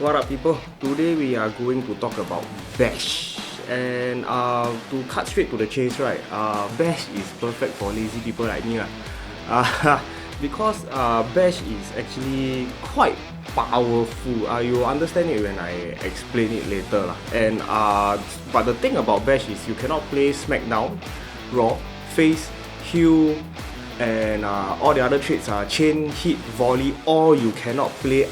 What up, people? Today we are going to talk about Bash. And to cut straight to the chase, right? Bash is perfect for lazy people like me, because Bash is actually quite powerful. You'll understand it when I explain it later, and but the thing about Bash is you cannot play SmackDown, Raw, Face, Heel, and all the other traits are chain, hit, volley. All you cannot play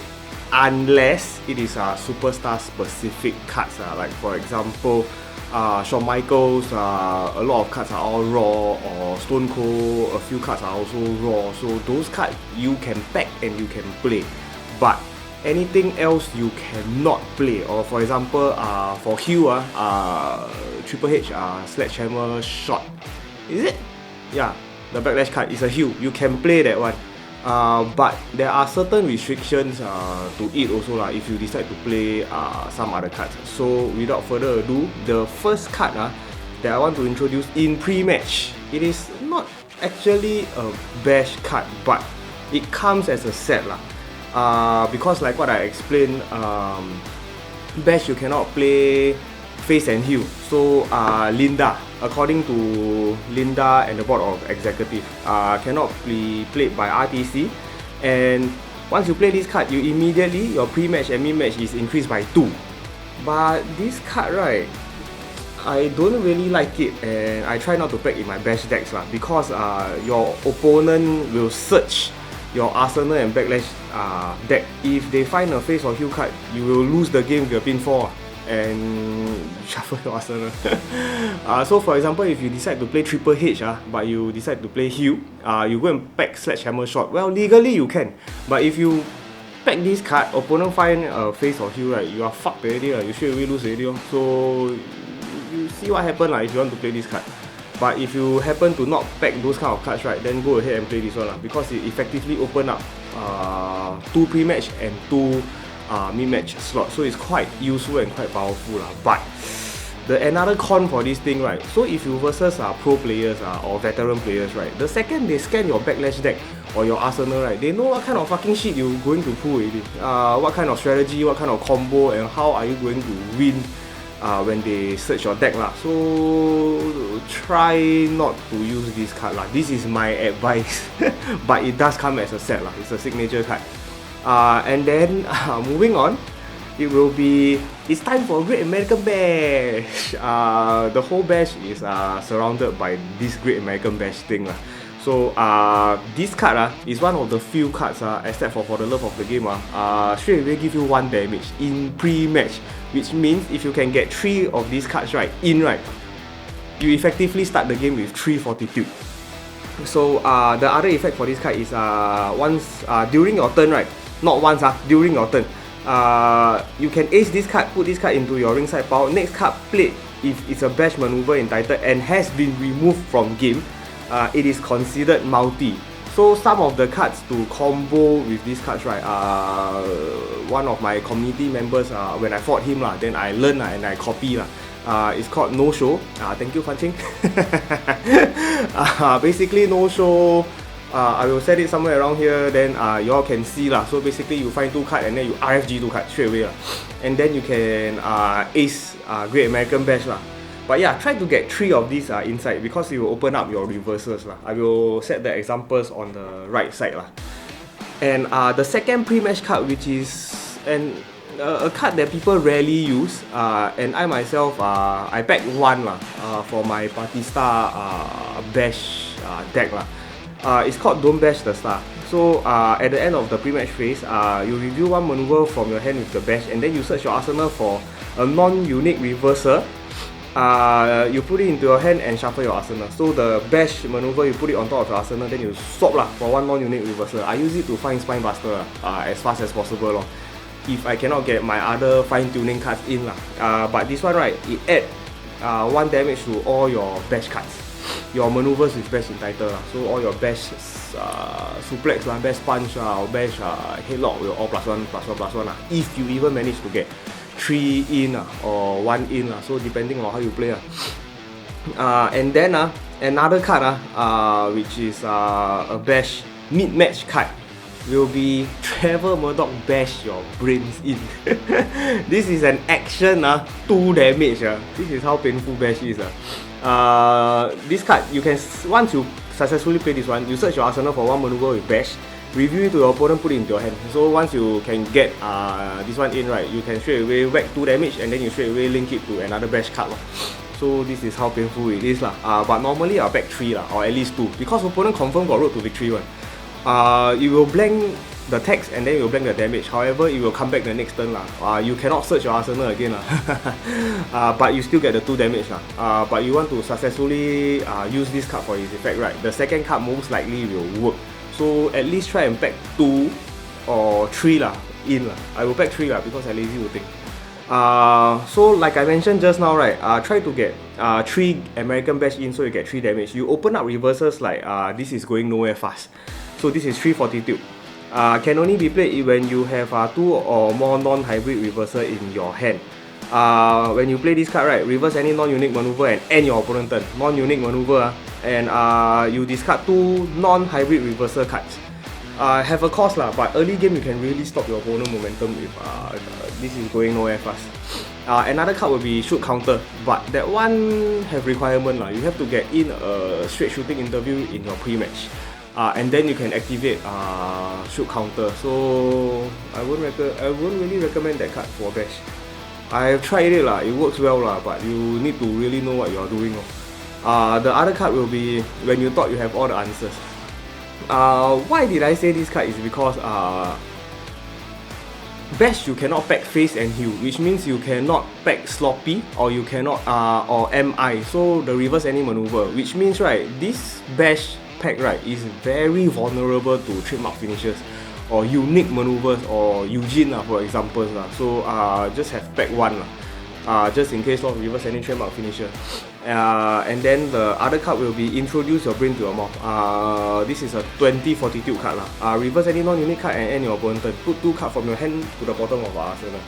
unless it is superstar specific cards, like for example Shawn Michaels, a lot of cards are all Raw, or Stone Cold, a few cards are also Raw. So those cards you can pack and you can play, but anything else you cannot play. Or for example for Hugh, Triple H Sledgehammer Shot, is it? Yeah, the Backlash card is a Hugh, you can play that one. But there are certain restrictions to it also if you decide to play some other cards. So without further ado, the first card that I want to introduce in pre-match, it is not actually a Bash card, but it comes as a set because like what I explained, Bash you cannot play Face and Heel. So Linda, according to Linda and the board of executive, cannot be played by RTC. And once you play this card, you immediately, your pre-match and mid-match is increased by 2. But this card, right, I don't really like it, and I try not to pack in my Bash decks because your opponent will search your Arsenal and Backlash deck. If they find a Face or Heel card, you will lose the game with a pinfall and shuffle your Arsenal. So for example, if you decide to play Triple H but you decide to play Heel, you go and pack Sledgehammer Shot. Well, legally you can, but if you pack this card, opponent find a Face or Heel, right, you are fucked already, you straight away lose already. So you see what happen if you want to play this card. But if you happen to not pack those kind of cards, right, then go ahead and play this one because it effectively open up 2 pre-match and 2 mid-match slot, so it's quite useful and quite powerful But another con for this thing, right, so if you versus pro players or veteran players, right, the second they scan your Backlash deck or your Arsenal, right, they know what kind of fucking shit you're going to pull already, what kind of strategy, what kind of combo, and how are you going to win when they search your deck So try not to use this card This is my advice. But it does come as a set it's a signature card. And then moving on, it's time for Great American Bash. The whole bash is surrounded by this Great American Bash thing So this card is one of the few cards, except for the love of the game, straight away give you 1 damage in pre-match, which means if you can get 3 of these cards you effectively start the game with 3 fortitude. So the other effect for this card is once during your turn, not once, during your turn, you can ace this card, put this card into your ringside pile. Next card played, if it's a Bash maneuver entitled and has been removed from game, it is considered multi. So some of the cards to combo with these cards, one of my community members, when I fought him, then I learned and I copy. It's called No Show. Thank you, Fanching. Basically, No Show, I will set it somewhere around here, then you all can see So basically you find 2 cards and then you RFG 2 cards straight away and then you can ace Great American Bash But yeah, try to get 3 of these inside because it will open up your reversals I will set the examples on the right side And the second pre-match card, which is a card that people rarely use, and I myself, I packed 1 for my Party Star Bash deck it's called Don't Bash the Star. So at the end of the pre-match phase, you review 1 maneuver from your hand with the Bash, and then you search your Arsenal for a non-unique reversal. You put it into your hand and shuffle your Arsenal. So the Bash maneuver, you put it on top of your Arsenal, then you swap for 1 non-unique reversal. I use it to find Spinebuster as fast as possible if I cannot get my other fine-tuning cards in but this one, it add 1 damage to all your Bash cards, your maneuvers with Bash entitled So all your Bash suplex, Bash punch, or Bash headlock will all +1/+1/+1 if you even manage to get 3 in or 1 in so depending on how you play and then another card which is a Bash mid-match card will be Trevor Murdoch bash your brains in. This is an action, 2 damage. This is how painful bash is. This card, you can, once you successfully play this one, you search your arsenal for one maneuver with bash, review it to your opponent, put it into your hand. So once you can get this one in, right, you can straight away whack 2 damage and then you straight away link it to another bash card. So this is how painful it is. But normally I'll back 3 or at least 2, because opponent confirm got road to victory one. You will blank the text and then you will blank the damage. However, it will come back the next turn. You cannot search your arsenal again. But you still get the 2 damage. But you want to successfully use this card for its effect, right? The second card most likely will work. So at least try and pack 2 or 3 in. I will pack 3 because I lazy to think. So like I mentioned just now, right, try to get 3 American bash in so you get 3 damage. You open up reversals like this is going nowhere fast. So this is 3 fortitude. Can only be played when you have 2 or more non-hybrid reversal in your hand. When you play this card, right, reverse any non-unique maneuver and end your opponent turn. Non-unique maneuver, and you discard 2 non-hybrid reversal cards. Have a cost but early game you can really stop your opponent momentum if this is going nowhere fast. Another card will be shoot counter, but that one have requirement You have to get in a straight shooting interview in your pre-match. And then you can activate shoot counter. So I won't really recommend that card for bash. I've tried it it works well but you need to really know what you are doing. The other card will be when you thought you have all the answers. Why did I say this card is because bash you cannot pack face and heal, which means you cannot pack sloppy or you cannot or MI, so the reverse any maneuver, which means right this bash pack right is very vulnerable to trademark finishes or unique maneuvers or Eugene for example. So just have pack 1 just in case reverse any trademark finisher. And then the other card will be introduce your brain to your mouth. This is a 20 fortitude card reverse any non-unique card and end your opponent turn. Put 2 cards from your hand to the bottom of our arsenal.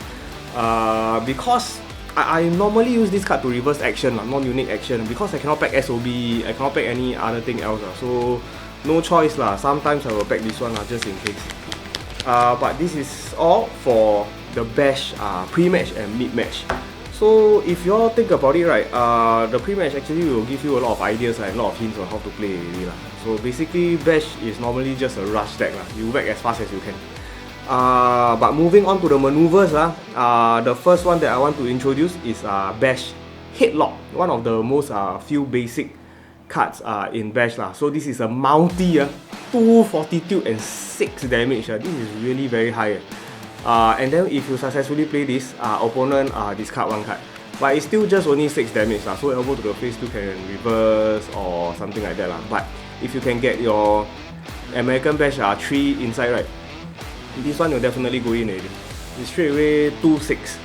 Because I normally use this card to reverse action, non-unique action, because I cannot pack SOB, I cannot pack any other thing else. So no choice sometimes I will pack this one just in case. But this is all for the bash pre-match and mid-match. So if you all think about it, right, the pre-match actually will give you a lot of ideas and a lot of hints on how to play really. So basically bash is normally just a rush deck. You whack as fast as you can. But moving on to the maneuvers, the first one that I want to introduce is bash headlock, one of the most few basic cards in bash. So this is a multi 2 fortitude and 6 damage. This is really very high. And then if you successfully play this, opponent discard 1 card. But it's still just only 6 damage, so elbow to the face 2 can reverse or something like that. But if you can get your American bash 3 inside, right, this one will definitely go in already. It's straight away 2-6.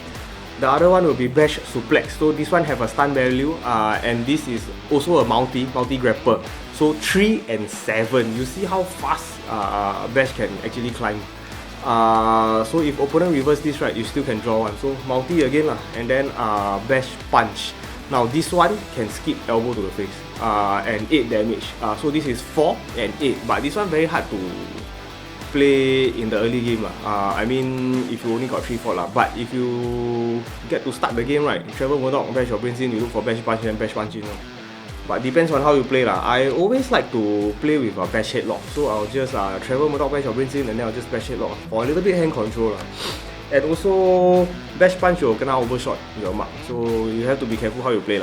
The other one will be bash suplex. So this one have a stun value, and this is also a multi grapple. So 3 and 7. You see how fast bash can actually climb. So if opponent reverse this, right, you still can draw 1. So multi again and then bash punch. Now this one can skip elbow to the face and 8 damage. So this is 4 and 8, but this one very hard to play in the early game. I mean if you only got 3-4 but if you get to start the game, right, Trevor Murdoch bash your brains in, you look for bash punch and bash punch in. But depends on how you play. I always like to play with a bash headlock. So I'll just Trevor Murdoch bash your brains in and then I'll just bash headlock for a little bit hand control. And also bash punch will gonna overshot your mark. So you have to be careful how you play.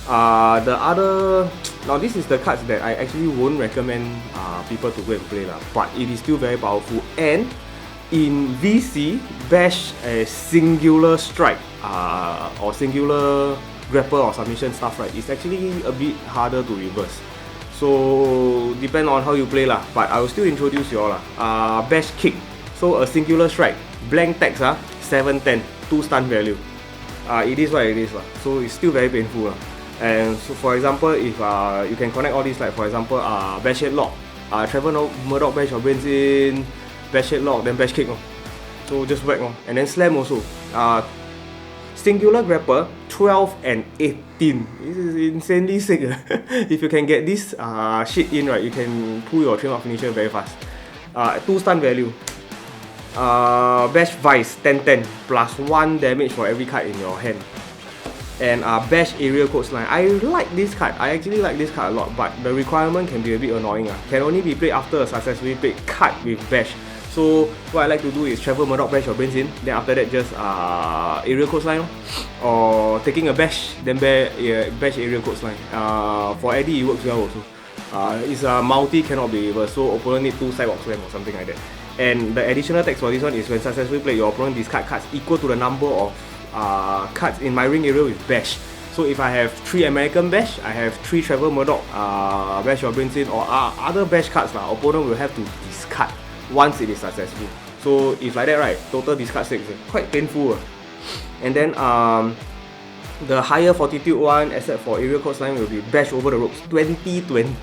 The other, now this is the cards that I actually won't recommend people to go and play. But it is still very powerful. And in VC, bash a singular strike or singular grapple or submission stuff, right, it's actually a bit harder to reverse. So depend on how you play but I will still introduce you all bash kick. So a singular strike, blank text 7-10, 2 stun value. It is what it is so it's still very painful And so for example, if you can connect all these, like for example bash headlock, Trevor Murdoch bash your brains in, bash headlock, then bash kick. So just whack and then slam also. Singular grapple 12 and 18. This is insanely sick. If you can get this shit in, right, you can pull your trademark finisher very fast. 2 stun value. Bash Vice 10-10 plus 1 damage for every card in your hand. And Bash Area Coastline. I like this card. I actually like this card a lot, but the requirement can be a bit annoying. Can only be played after a successfully played card with Bash. So what I like to do is travel Murdoch, bash your brains in, then after that just Area Coastline, or taking a bash, then bash Area Coastline. For Eddie it works well also. It's a multi, cannot be reversed, so opponent need 2 sidewalk slam or something like that. And the additional text for this one is when successfully played, your opponent discard cards equal to the number of cards in my ring area with bash. So if I have 3 American bash, I have 3 travel Murdoch, bash your brains in, or other bash cards, opponent will have to discard once it is successful. So if like that, right, total discard 6, quite painful. And then the higher fortitude one, except for Area Coastline, will be bash over the ropes 20-20.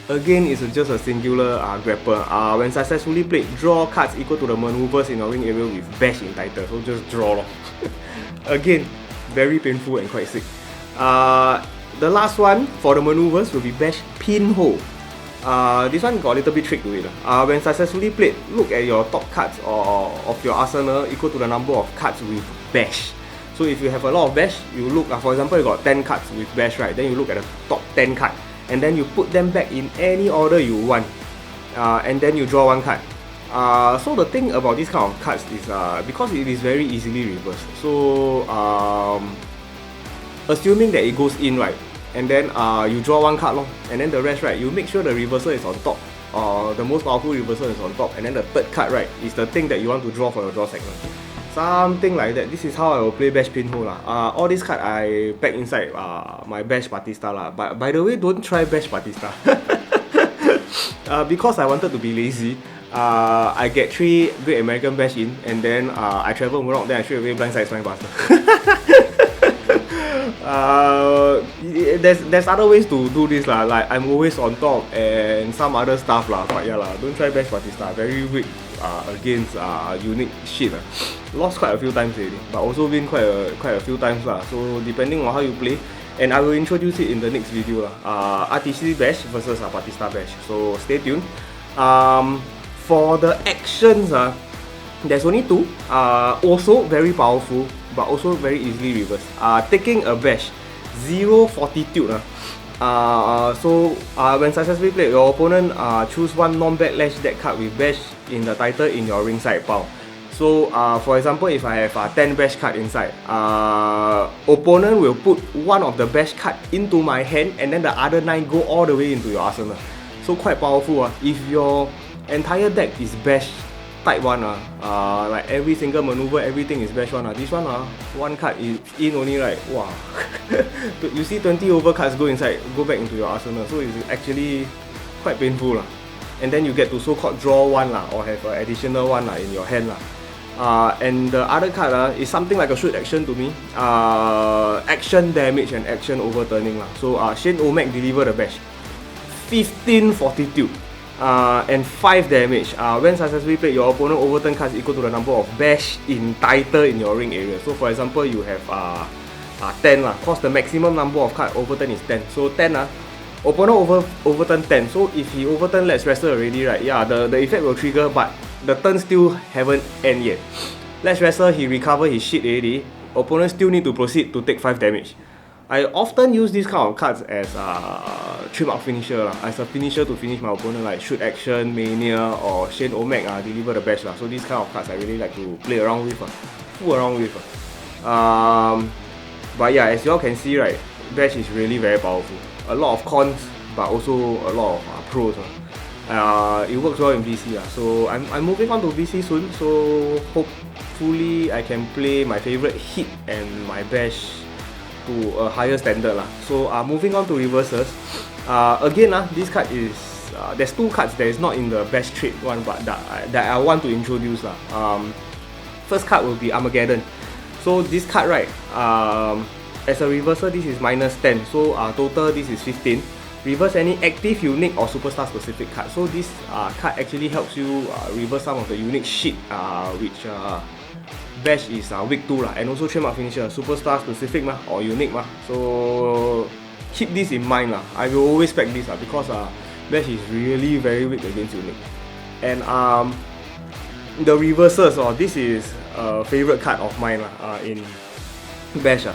Again, it's just a singular grapple. When successfully played, draw cards equal to the maneuvers in your ring area with bash in title. So just draw. Again, very painful and quite sick. The last one for the maneuvers will be bash pinhole. This one got a little bit trick to it. When successfully played, look at your top cards of your arsenal equal to the number of cards with bash. So if you have a lot of bash, you look, for example, you got 10 cards with bash, right? Then you look at the top 10 cards, and then you put them back in any order you want, and then you draw 1 card. So the thing about this kind of cards is because it is very easily reversed. So assuming that it goes in, right, and then you draw 1 card long, and then the rest, right, you make sure the reversal is on top. The most powerful reversal is on top, and then the third card, right, is the thing that you want to draw for your draw segment. Something like that. This is how I will play bash pinhole. All these cards I pack inside my bash Batista. But by the way, don't try bash Batista. Because I wanted to be lazy, I get 3 Great American Bash in, and then I travel Murdoch, then I straight away blindside Spinebuster. There's other ways to do this like I'm always on top and some other stuff but yeah don't try bash Batista, very weak against unique shit. Lost quite a few times already, but also win quite a few times so depending on how you play, and I will introduce it in the next video RTC Bash versus Batista Bash, so stay tuned. For the actions, there's only 2, also very powerful but also very easily reversed. Taking a bash, 0 fortitude. So when successfully played, your opponent choose 1 non-backlash deck card with bash in the title in your ringside pile. So for example, if I have 10 bash card inside, opponent will put 1 of the bash card into my hand, and then the other 9 go all the way into your arsenal. So quite powerful. If your entire deck is bash type 1, like every single maneuver, everything is bash 1. This one, 1 card is in only, right? Wow. You see 20 over cards go inside, go back into your arsenal. So it's actually quite painful. And then you get to so-called draw 1 or have an additional 1 in your hand. And the other card is something like a shoot action to me. Action damage and action overturning. So Shane O'Mac deliver the bash. 15 fortitude. And 5 damage. When successfully played, your opponent overturn cards equal to the number of bash in title in your ring area. So for example, you have 10 cause the maximum number of cards overturn is 10. So 10 opponent overturn 10. So if he overturn Let's Wrestle already, right, yeah, the effect will trigger, but the turn still haven't end yet. Let's Wrestle, he recover his shit already. Opponent still need to proceed to take 5 damage. I often use these kind of cards as trim up finisher, as a finisher to finish my opponent, like shoot action, mania, or Shane O'Mac deliver the bash. So these kind of cards I really like to play around with, fool around with. But yeah, as you all can see, right, bash is really very powerful. A lot of cons, but also a lot of pros. It works well in VC. So I'm moving on to VC soon. So hopefully I can play my favorite hit and my bash to a higher standard. So moving on to reversals. Again, this card is there's 2 cards that is not in the best trade one, but that I want to introduce. First card will be Armageddon. So this card, right, as a reversal, this is -10. So total this is 15. Reverse any active, unique, or superstar specific card. So this card actually helps you reverse some of the unique shit which bash is weak to, and also trademark finisher, superstar specific or unique. So keep this in mind. I will always pack this because bash is really very weak against unique. And the reverses, this is a favorite card of mine in Bash.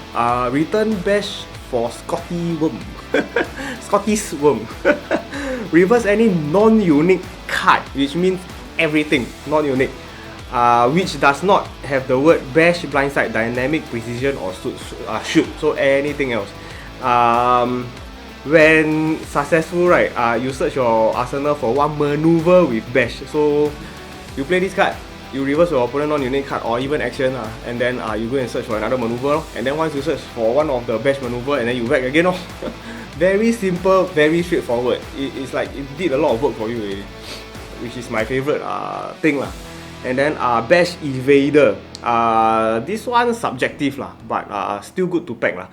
Return Bash for Scotty Worm. Scotty's Worm. Reverse any non-unique card, which means everything non-unique, which does not have the word Bash, Blindside, Dynamic, Precision or Shoot. So anything else. When successful, right, you search your arsenal for one maneuver with Bash. So you play this card, you reverse your opponent non-unique card or even action, and then you go and search for another maneuver, and then once you search for one of the Bash maneuver, and then you whack again. Very simple, very straightforward. It's like it did a lot of work for you already, which is my favorite thing lah. And then Bash Evader. This one subjective lah, but still good to pack lah.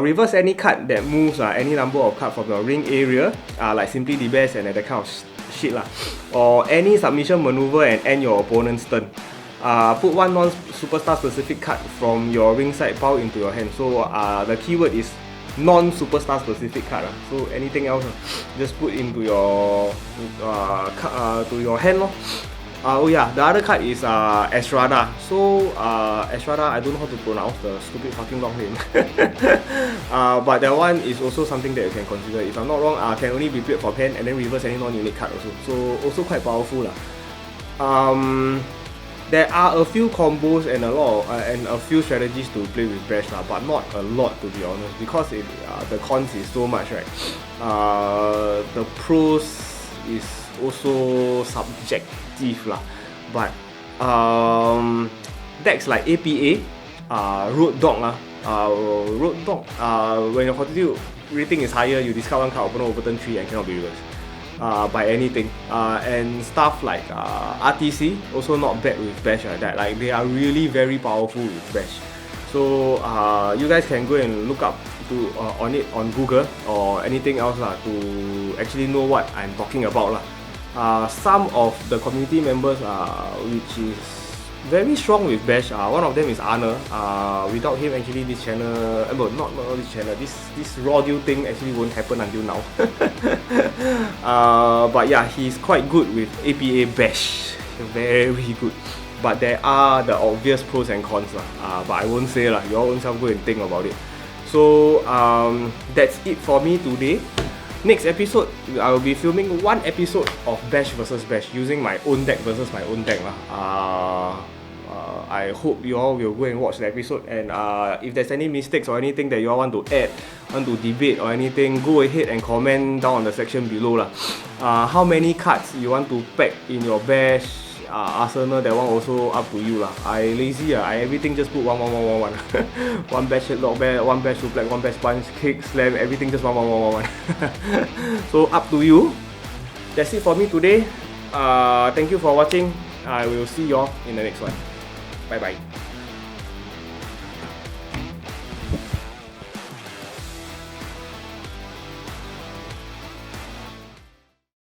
Reverse any card that moves any number of cards from your ring area, like Simply the Best and that kind of shit lah. Or any submission maneuver and end your opponent's turn. Put one non-superstar specific card from your ringside pile into your hand. So the keyword is non-superstar specific card. So anything else, just put into your to your hand lor. Oh yeah, the other card is Estrada. So Estrada, I don't know how to pronounce the stupid fucking long name. But that one is also something that you can consider. If I'm not wrong, can only be played for pen and then reverse any non-unique card also. So also quite powerful lah. There are a few combos and a few strategies to play with Bash lah, but not a lot to be honest, because the cons is so much, right? The pros is also subjective lah, but decks like APA, Road Dog when your fortitude rating is higher, you discard one card, opponent overturn 3 and cannot be reversed by anything, and stuff like RTC also not bad with Bash, that like they are really very powerful with Bash. So you guys can go and look up on it on Google or anything else to actually know what I'm talking about lah. Some of the community members which is very strong with Bash, one of them is Arna. Without him, actually this channel, not this channel, this Raw Deal thing actually won't happen until now. But yeah, he's quite good with APA Bash, very good. But there are the obvious pros and cons but I won't say lah, you all own self go and think about it. So that's it for me today. Next episode, I will be filming one episode of Bash vs Bash using my own deck versus my own deck lah. I hope you all will go and watch the episode, and if there's any mistakes or anything that you all want to add, want to debate or anything, go ahead and comment down on the section below lah. How many cards you want to pack in your Bash arsenal, that one also up to you lah. I lazy I everything just put 1 1 1 1 1. One Bash headlock bear, one Bash suplex, one Bash punch, kick, slam, everything just 1 1 1 1 1. So up to you. That's it for me today. Thank you for watching. I will see you all in the next one. Bye bye.